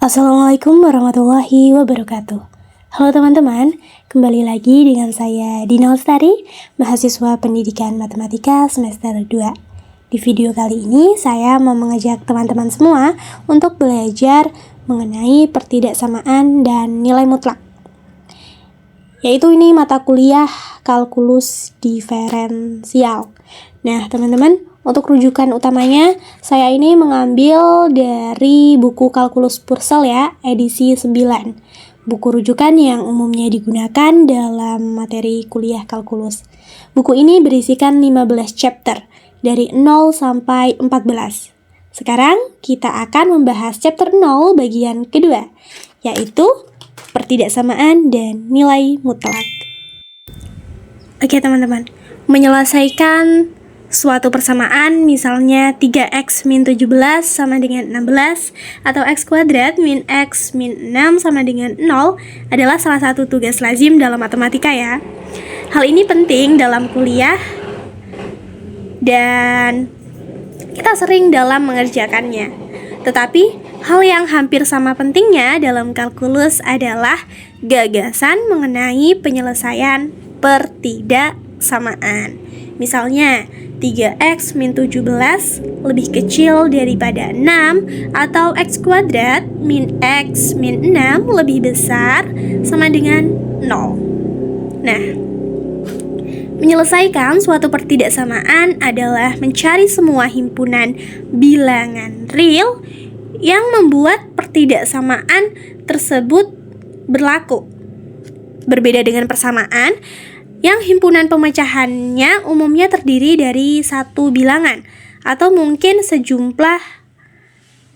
Assalamualaikum warahmatullahi wabarakatuh. Halo teman-teman, kembali lagi dengan saya Dina Lestari, mahasiswa Pendidikan Matematika semester 2. Di video kali ini saya mau mengajak teman-teman semua untuk belajar mengenai pertidaksamaan dan nilai mutlak. Yaitu ini mata kuliah kalkulus diferensial. Nah, teman-teman, untuk rujukan utamanya, saya ini mengambil dari buku Kalkulus Purcell ya, edisi 9. Buku rujukan yang umumnya digunakan dalam materi kuliah kalkulus. Buku ini berisikan 15 chapter, dari 0 sampai 14. Sekarang kita akan membahas chapter 0 bagian kedua, yaitu pertidaksamaan dan nilai mutlak. Oke teman-teman, menyelesaikan suatu persamaan, misalnya 3x min 17 sama dengan 16 atau x kuadrat min x min 6 sama dengan 0 adalah salah satu tugas lazim dalam matematika ya. Hal ini penting dalam kuliah dan kita sering dalam mengerjakannya. Tetapi hal yang hampir sama pentingnya dalam kalkulus adalah gagasan mengenai penyelesaian pertidaksamaan. Misalnya 3x min 17 lebih kecil daripada 6 atau x kuadrat min x min 6 lebih besar sama dengan 0. Nah, menyelesaikan suatu pertidaksamaan adalah mencari semua himpunan bilangan real yang membuat pertidaksamaan tersebut berlaku. Berbeda dengan persamaan yang himpunan pemecahannya umumnya terdiri dari satu bilangan atau mungkin sejumlah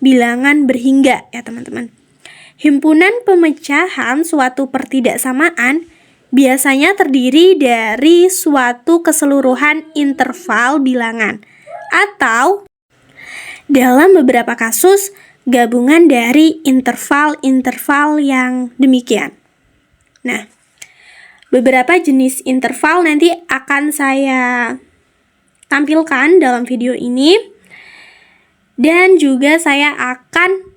bilangan berhingga ya teman-teman. Himpunan pemecahan suatu pertidaksamaan biasanya terdiri dari suatu keseluruhan interval bilangan atau dalam beberapa kasus gabungan dari interval-interval yang demikian. Nah, beberapa jenis interval nanti akan saya tampilkan dalam video ini. Dan juga saya akan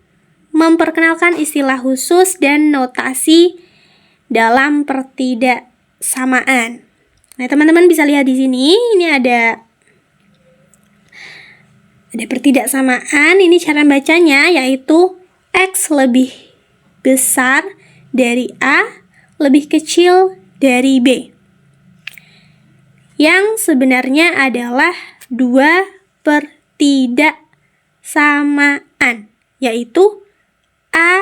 memperkenalkan istilah khusus dan notasi dalam pertidaksamaan. Nah, teman-teman bisa lihat di sini, ini ada pertidaksamaan. Ini cara bacanya yaitu X lebih besar dari A lebih kecil dari B, yang sebenarnya adalah dua pertidaksamaan, yaitu A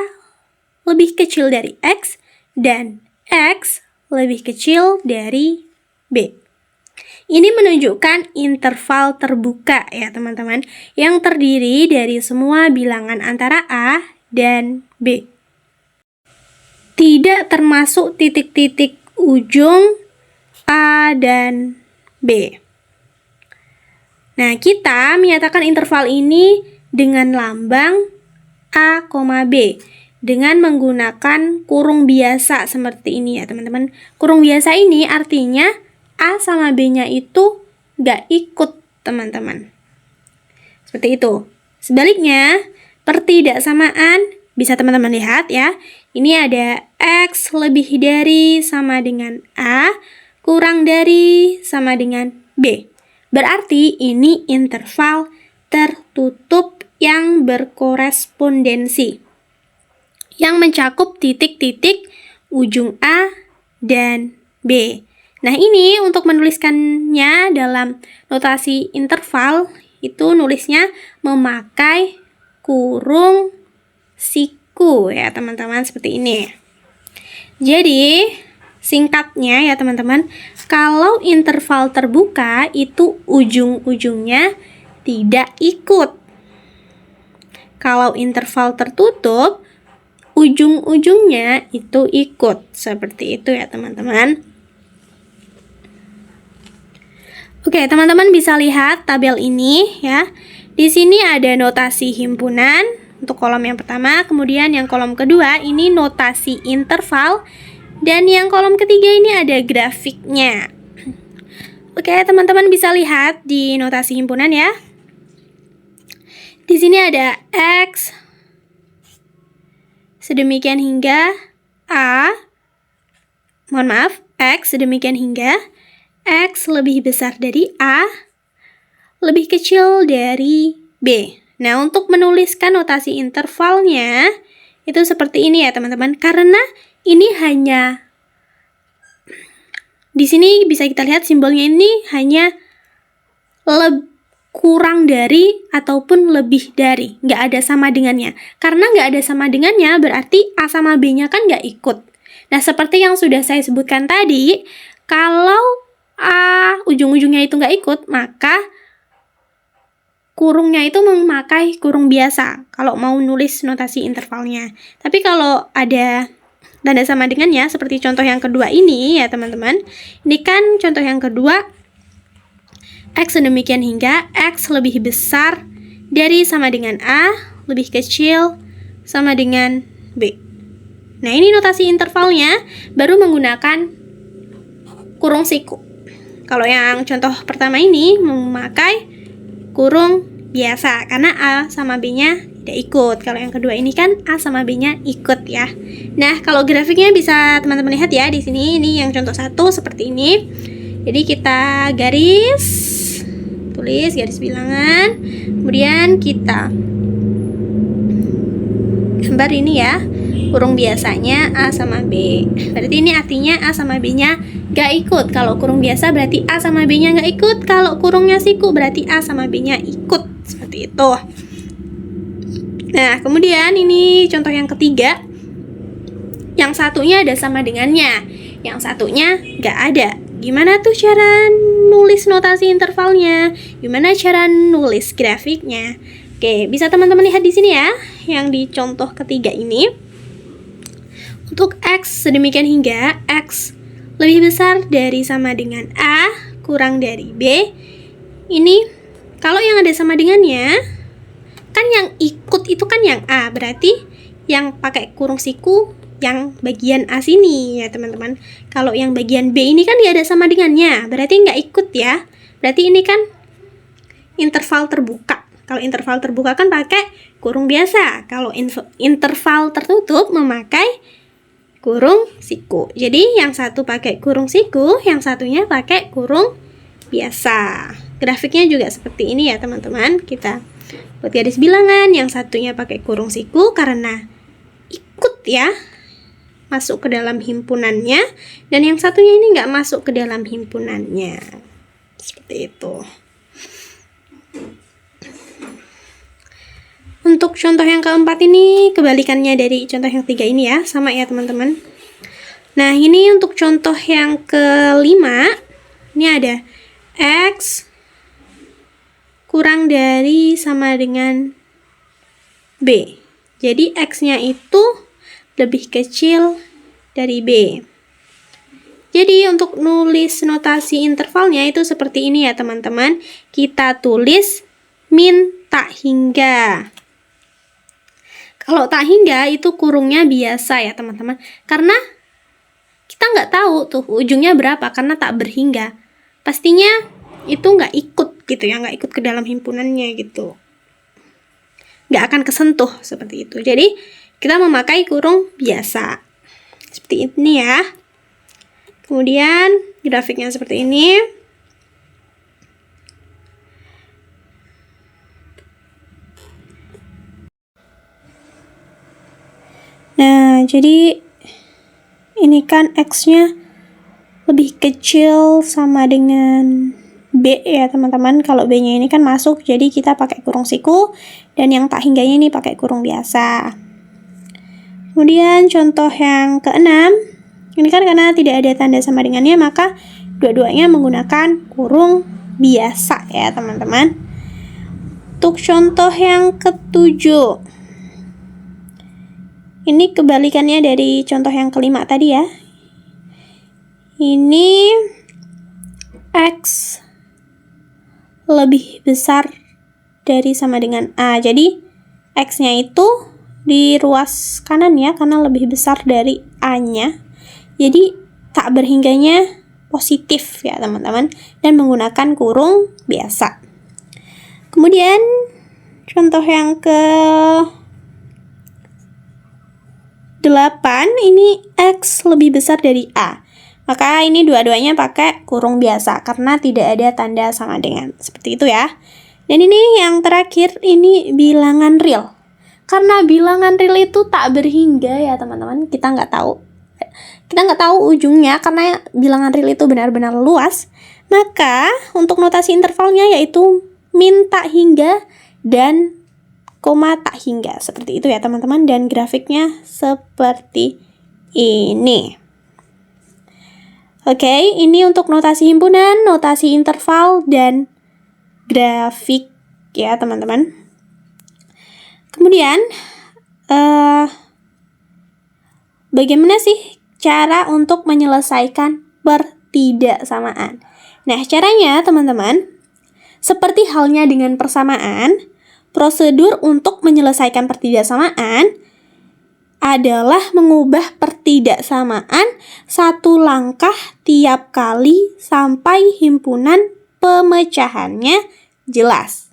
lebih kecil dari X dan X lebih kecil dari B. Ini menunjukkan interval terbuka ya teman-teman, yang terdiri dari semua bilangan antara A dan B. Tidak termasuk titik-titik ujung A dan B. Nah, kita menyatakan interval ini dengan lambang A, B dengan menggunakan kurung biasa seperti ini ya teman-teman. Kurung biasa ini artinya A sama B-nya itu nggak ikut teman-teman. Seperti itu. Sebaliknya, pertidaksamaan bisa teman-teman lihat ya. Ini ada X lebih dari sama dengan A, kurang dari sama dengan B. Berarti ini interval tertutup yang berkorespondensi, yang mencakup titik-titik ujung A dan B. Nah, ini untuk menuliskannya dalam notasi interval, itu nulisnya memakai kurung siku ya teman-teman, seperti ini. Jadi singkatnya ya teman-teman, kalau interval terbuka itu ujung-ujungnya tidak ikut. Kalau interval tertutup ujung-ujungnya itu ikut. Seperti itu ya teman-teman. Oke, teman-teman bisa lihat tabel ini ya. Di sini ada notasi himpunan untuk kolom yang pertama, kemudian yang kolom kedua ini notasi interval, dan yang kolom ketiga ini ada grafiknya. Oke, teman-teman bisa lihat di notasi himpunan ya. Di sini ada X sedemikian hingga X sedemikian hingga X lebih besar dari A, lebih kecil dari B. Nah, untuk menuliskan notasi intervalnya, itu seperti ini ya teman-teman. Karena ini hanya, di sini bisa kita lihat simbolnya ini hanya kurang dari ataupun lebih dari. Nggak ada sama dengannya. Karena nggak ada sama dengannya, berarti A sama B-nya kan nggak ikut. Nah, seperti yang sudah saya sebutkan tadi, kalau A ujung-ujungnya itu nggak ikut, maka kurungnya itu memakai kurung biasa kalau mau nulis notasi intervalnya. Tapi kalau ada tanda sama dengannya, seperti contoh yang kedua ini ya teman-teman. Ini kan contoh yang kedua, X sedemikian hingga X lebih besar dari sama dengan A, lebih kecil sama dengan B. Nah, ini notasi intervalnya baru menggunakan kurung siku. Kalau yang contoh pertama ini memakai kurung biasa karena A sama B-nya tidak ikut. Kalau yang kedua ini kan A sama B-nya ikut ya. Nah, kalau grafiknya bisa teman-teman lihat ya di sini. Ini yang contoh 1 seperti ini. Jadi kita tulis garis bilangan, kemudian kita gambar ini ya, kurung biasanya A sama B. Berarti ini artinya A sama B-nya gak ikut. Kalau kurung biasa berarti A sama B-nya gak ikut. Kalau kurungnya siku berarti A sama B-nya ikut. Seperti itu. Nah, kemudian ini contoh yang ketiga. Yang satunya ada sama dengannya, yang satunya gak ada. Gimana tuh cara nulis notasi intervalnya? Gimana cara nulis grafiknya? Oke, bisa teman-teman lihat di sini ya, yang di contoh ketiga ini. Untuk X sedemikian hingga X lebih besar dari sama dengan A kurang dari B. Ini kalau yang ada sama dengannya, kan yang ikut itu kan yang A, berarti yang pakai kurung siku yang bagian A sini ya teman-teman. Kalau yang bagian B ini kan dia ada sama dengannya, berarti nggak ikut ya. Berarti ini kan interval terbuka. Kalau interval terbuka kan pakai kurung biasa. Kalau interval tertutup memakai kurung siku. Jadi yang satu pakai kurung siku, yang satunya pakai kurung biasa. Grafiknya juga seperti ini ya teman-teman. Kita buat garis bilangan, yang satunya pakai kurung siku karena ikut ya, masuk ke dalam himpunannya, dan yang satunya ini nggak masuk ke dalam himpunannya. Seperti itu. Untuk contoh yang keempat ini kebalikannya dari contoh yang tiga ini ya, sama ya teman-teman. Nah, ini untuk contoh yang kelima, ini ada X kurang dari sama dengan B. Jadi X-nya itu lebih kecil dari B. Jadi untuk nulis notasi intervalnya itu seperti ini ya teman-teman. Kita tulis min tak hingga. Kalau tak hingga itu kurungnya biasa ya teman-teman. Karena kita nggak tahu tuh ujungnya berapa karena tak berhingga. Pastinya itu nggak ikut gitu ya, nggak ikut ke dalam himpunannya gitu. Nggak akan kesentuh seperti itu. Jadi kita memakai kurung biasa. Seperti ini ya. Kemudian grafiknya seperti ini. Nah, jadi ini kan X-nya lebih kecil sama dengan B ya teman-teman. Kalau B-nya ini kan masuk, jadi kita pakai kurung siku, dan yang tak hingganya ini pakai kurung biasa. Kemudian contoh yang keenam, ini kan karena tidak ada tanda sama dengannya, maka dua-duanya menggunakan kurung biasa ya teman-teman. Untuk contoh yang ketujuh, ini kebalikannya dari contoh yang kelima tadi ya. Ini X lebih besar dari sama dengan A. Jadi X-nya itu di ruas kanan ya, karena lebih besar dari A-nya. Jadi tak berhingganya positif ya teman-teman, dan menggunakan kurung biasa. Kemudian contoh yang ke 8, ini X lebih besar dari A. Maka ini dua-duanya pakai kurung biasa karena tidak ada tanda sama dengan. Seperti itu ya. Dan ini yang terakhir, ini bilangan real. Karena bilangan real itu tak berhingga ya teman-teman, kita nggak tahu ujungnya karena bilangan real itu benar-benar luas. Maka untuk notasi intervalnya yaitu min tak hingga dan koma tak hingga. Seperti itu ya teman-teman, dan grafiknya seperti ini. Oke, ini untuk notasi himpunan, notasi interval, dan grafik ya teman-teman. Kemudian bagaimana sih cara untuk menyelesaikan pertidaksamaan? Nah, caranya teman-teman, seperti halnya dengan persamaan, prosedur untuk menyelesaikan pertidaksamaan adalah mengubah pertidaksamaan satu langkah tiap kali sampai himpunan pemecahannya jelas.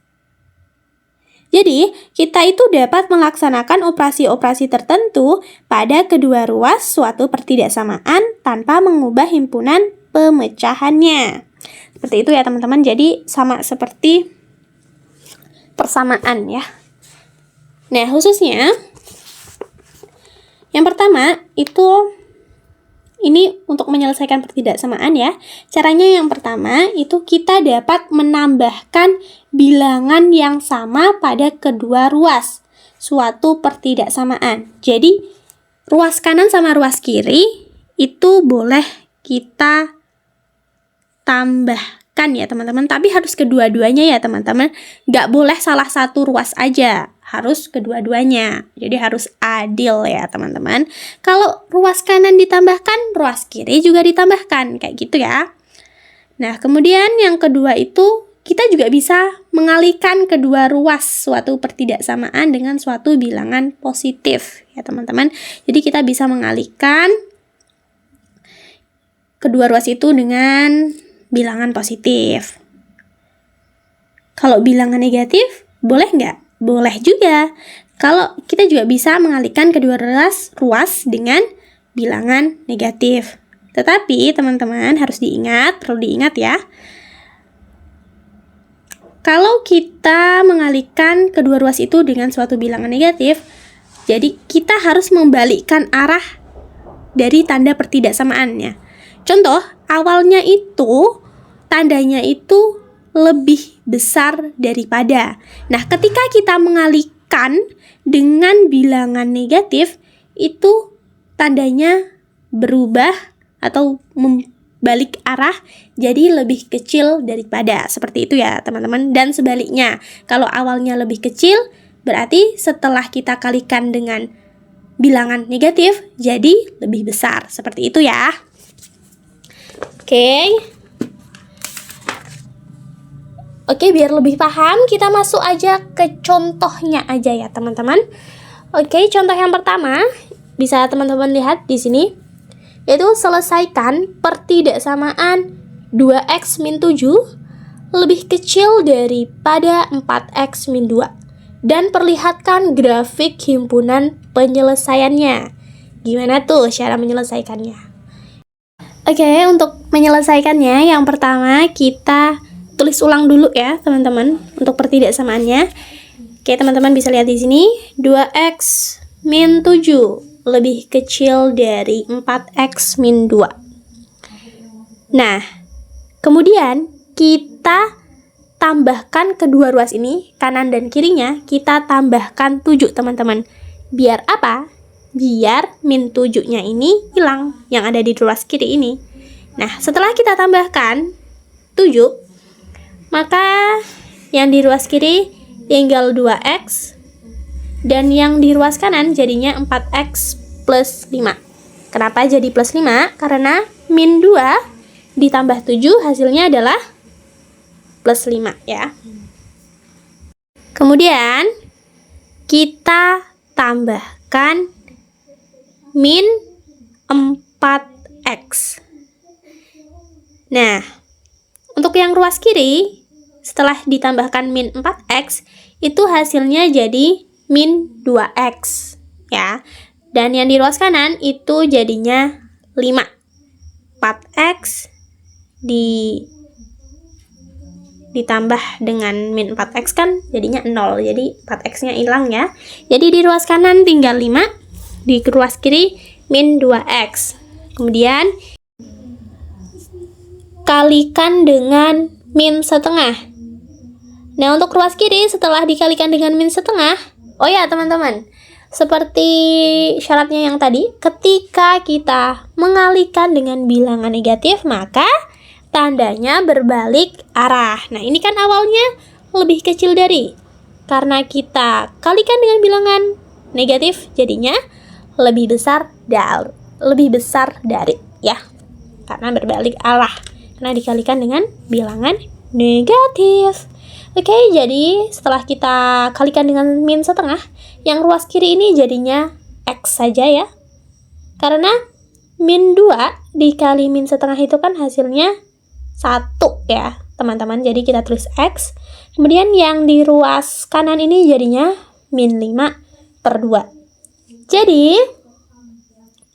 Jadi, kita itu dapat melaksanakan operasi-operasi tertentu pada kedua ruas suatu pertidaksamaan tanpa mengubah himpunan pemecahannya. Seperti itu ya teman-teman, jadi sama seperti persamaan ya. Nah, khususnya yang pertama itu ini untuk menyelesaikan pertidaksamaan ya. Caranya yang pertama itu kita dapat menambahkan bilangan yang sama pada kedua ruas suatu pertidaksamaan. Jadi ruas kanan sama ruas kiri itu boleh kita tambahkan ya teman-teman, tapi harus kedua-duanya ya teman-teman. Nggak boleh salah satu ruas aja, harus kedua-duanya. Jadi harus adil ya teman-teman. Kalau ruas kanan ditambahkan, ruas kiri juga ditambahkan, kayak gitu ya. Nah, kemudian yang kedua itu kita juga bisa mengalihkan kedua ruas suatu pertidaksamaan dengan suatu bilangan positif ya teman-teman. Jadi kita bisa mengalihkan kedua ruas itu dengan bilangan positif. Kalau bilangan negatif, boleh nggak? Boleh juga. Kalau kita juga bisa mengalihkan kedua ruas dengan bilangan negatif. Tetapi teman-teman harus perlu diingat ya. Kalau kita mengalihkan kedua ruas itu dengan suatu bilangan negatif, jadi kita harus membalikkan arah dari tanda pertidaksamaannya. Contoh, awalnya itu tandanya itu lebih besar daripada. Nah, ketika kita mengalihkan dengan bilangan negatif, itu tandanya berubah atau membalik arah jadi lebih kecil daripada. Seperti itu ya, teman-teman. Dan sebaliknya, kalau awalnya lebih kecil, berarti setelah kita kalikan dengan bilangan negatif, jadi lebih besar. Seperti itu ya. Oke, biar lebih paham, kita masuk aja ke contohnya aja ya, teman-teman. Oke, contoh yang pertama bisa teman-teman lihat di sini, yaitu selesaikan pertidaksamaan 2x min 7 lebih kecil daripada 4x min 2 dan perlihatkan grafik himpunan penyelesaiannya. Gimana tuh cara menyelesaikannya? Oke, untuk menyelesaikannya, yang pertama kita tulis ulang dulu ya, teman-teman, untuk pertidaksamaannya. Oke, teman-teman bisa lihat di sini, 2x min 7 lebih kecil dari 4x min 2. Nah, kemudian kita tambahkan kedua ruas ini, kanan dan kirinya, kita tambahkan 7, teman-teman. Biar apa? Biar min 7-nya ini hilang yang ada di ruas kiri ini. Nah, setelah kita tambahkan 7, maka yang di ruas kiri tinggal 2x dan yang di ruas kanan jadinya 4x plus 5. Kenapa jadi plus 5? Karena min 2 ditambah 7 hasilnya adalah plus 5 ya. Kemudian kita tambahkan min 4x. Nah, untuk yang ruas kiri, setelah ditambahkan min 4x, itu hasilnya jadi min 2x. Ya. Dan yang di ruas kanan itu jadinya 5. 4x ditambah dengan min 4x kan jadinya 0. Jadi 4x-nya hilang ya. Jadi di ruas kanan tinggal 5, di ruas kiri min 2x. Kemudian kalikan dengan min setengah. Nah, untuk ruas kiri setelah dikalikan dengan min setengah, oh ya teman-teman, seperti syaratnya yang tadi, ketika kita mengalihkan dengan bilangan negatif, maka tandanya berbalik arah. Nah, ini kan awalnya lebih kecil dari. Karena kita kalikan dengan bilangan negatif, jadinya lebih besar dari ya. Karena berbalik arah. Karena dikalikan dengan bilangan negatif. Oke, jadi setelah kita kalikan dengan min setengah, yang ruas kiri ini jadinya x saja ya. Karena min 2 dikali min setengah itu kan hasilnya 1 ya teman-teman. Jadi kita tulis x. Kemudian yang di ruas kanan ini jadinya min 5/2. Jadi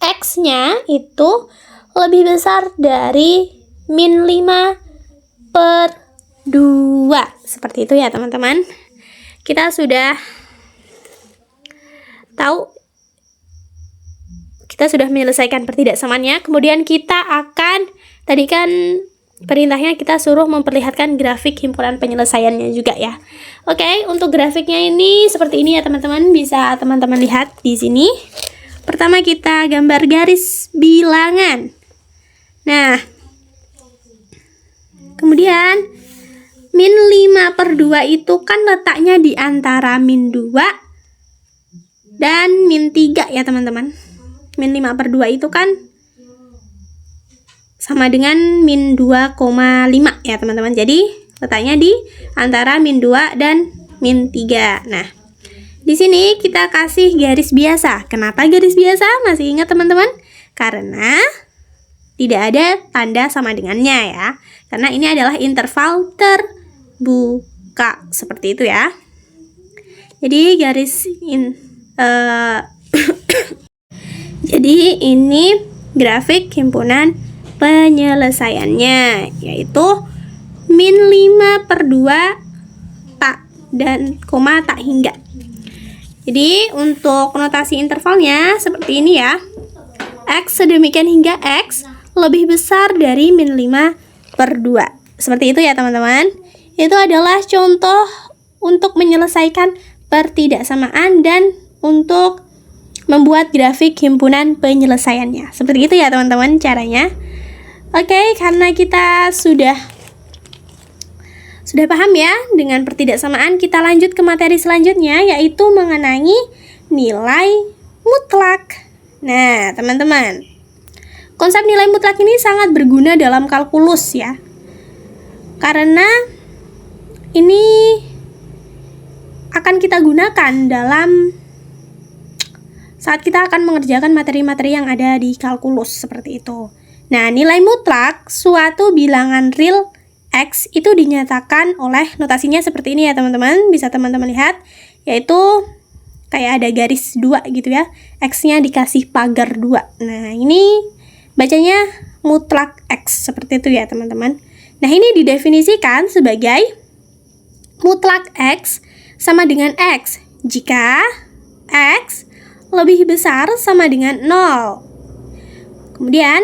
x-nya itu lebih besar dari min 5/2. Seperti itu ya teman-teman. Kita sudah tahu, kita sudah menyelesaikan pertidaksamaannya. Kemudian kita akan, tadi kan perintahnya kita suruh memperlihatkan grafik himpunan penyelesaiannya juga ya. Oke, untuk grafiknya ini seperti ini ya teman-teman. Bisa teman-teman lihat di sini. Pertama kita gambar garis bilangan. Nah, kemudian min 5/2 itu kan letaknya di antara min 2 dan min 3 ya teman-teman. Min 5/2 itu kan sama dengan min 2,5 ya teman-teman. Jadi letaknya di antara min 2 dan min 3. Nah, di sini kita kasih garis biasa. Kenapa garis biasa? Masih ingat teman-teman? Karena tidak ada tanda sama dengannya ya. Karena ini adalah interval terbuka. Seperti itu ya. Jadi jadi ini grafik himpunan penyelesaiannya, yaitu min 5/2 tak dan koma tak hingga. Jadi untuk notasi intervalnya seperti ini ya. X sedemikian hingga X lebih besar dari min 5/2. Seperti itu ya teman-teman. Itu adalah contoh untuk menyelesaikan pertidaksamaan dan untuk membuat grafik himpunan penyelesaiannya. Seperti itu ya teman-teman caranya. Oke, karena kita sudah paham ya dengan pertidaksamaan, kita lanjut ke materi selanjutnya, yaitu mengenai nilai mutlak. Nah, teman-teman, konsep nilai mutlak ini sangat berguna dalam kalkulus ya. Karena ini akan kita gunakan dalam saat kita akan mengerjakan materi-materi yang ada di kalkulus seperti itu. Nah, nilai mutlak suatu bilangan real X itu dinyatakan oleh notasinya seperti ini ya teman-teman. Bisa teman-teman lihat, yaitu kayak ada garis 2 gitu ya. X-nya dikasih pagar 2. Nah, ini bacanya mutlak X seperti itu ya teman-teman. Nah, ini didefinisikan sebagai mutlak X sama dengan X jika X lebih besar sama dengan 0. Kemudian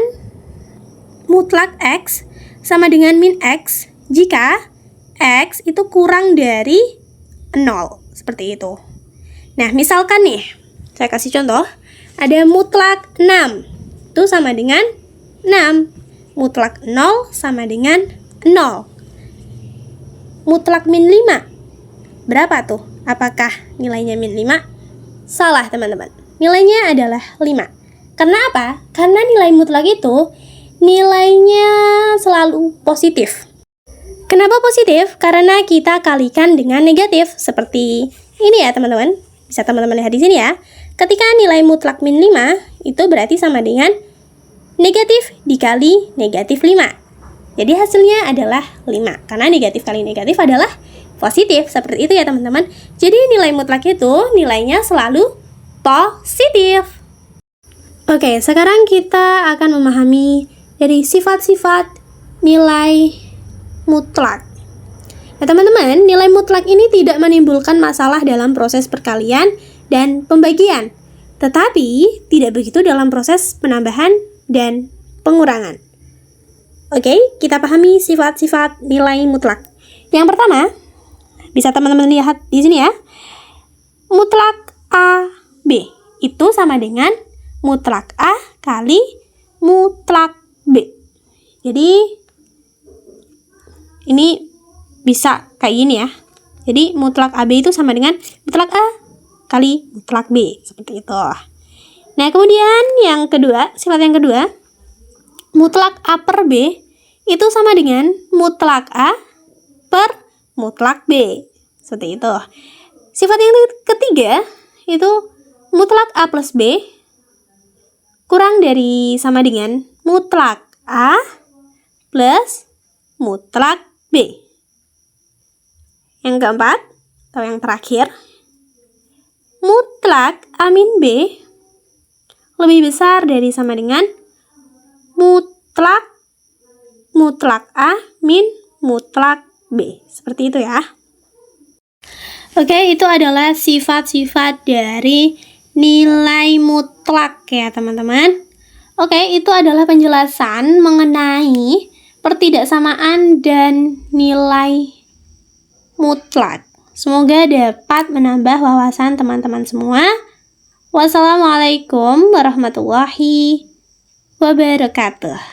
mutlak X sama dengan min X jika X itu kurang dari 0. Seperti itu. Nah, misalkan nih, saya kasih contoh. Ada mutlak 6. Itu sama dengan 6. Mutlak 0 sama dengan 0. Mutlak min 5. Berapa tuh? Apakah nilainya min 5? Salah teman-teman. Nilainya adalah 5. Karena apa? Karena nilai mutlak itu nilainya selalu positif. Kenapa positif? Karena kita kalikan dengan negatif. Seperti ini ya teman-teman. Bisa teman-teman lihat di sini ya. Ketika nilai mutlak min 5 itu berarti sama dengan negatif dikali negatif 5. Jadi hasilnya adalah 5. Karena negatif kali negatif adalah positif. Seperti itu ya teman-teman. Jadi nilai mutlak itu nilainya selalu positif. Oke, sekarang kita akan memahami dari sifat-sifat nilai mutlak. Nah, teman-teman, nilai mutlak ini tidak menimbulkan masalah dalam proses perkalian dan pembagian, tetapi tidak begitu dalam proses penambahan dan pengurangan. Oke, kita pahami sifat-sifat nilai mutlak. Yang pertama, bisa teman-teman lihat di sini ya. Mutlak A, B itu sama dengan mutlak A kali mutlak B. Jadi ini bisa kayak gini ya. Jadi mutlak AB itu sama dengan mutlak A kali mutlak B, seperti itu. Nah, kemudian yang kedua, sifat yang kedua, mutlak A per B itu sama dengan mutlak A per mutlak B, seperti itu. Sifat yang ketiga itu mutlak A plus B kurang dari sama dengan mutlak A plus mutlak B. Yang keempat, atau yang terakhir, mutlak A min B lebih besar dari sama dengan mutlak A min mutlak B. Seperti itu ya. Oke, itu adalah sifat-sifat dari nilai mutlak ya teman-teman. Oke, itu adalah penjelasan mengenai pertidaksamaan dan nilai mutlak. Semoga dapat menambah wawasan teman-teman semua. Wassalamualaikum warahmatullahi wabarakatuh.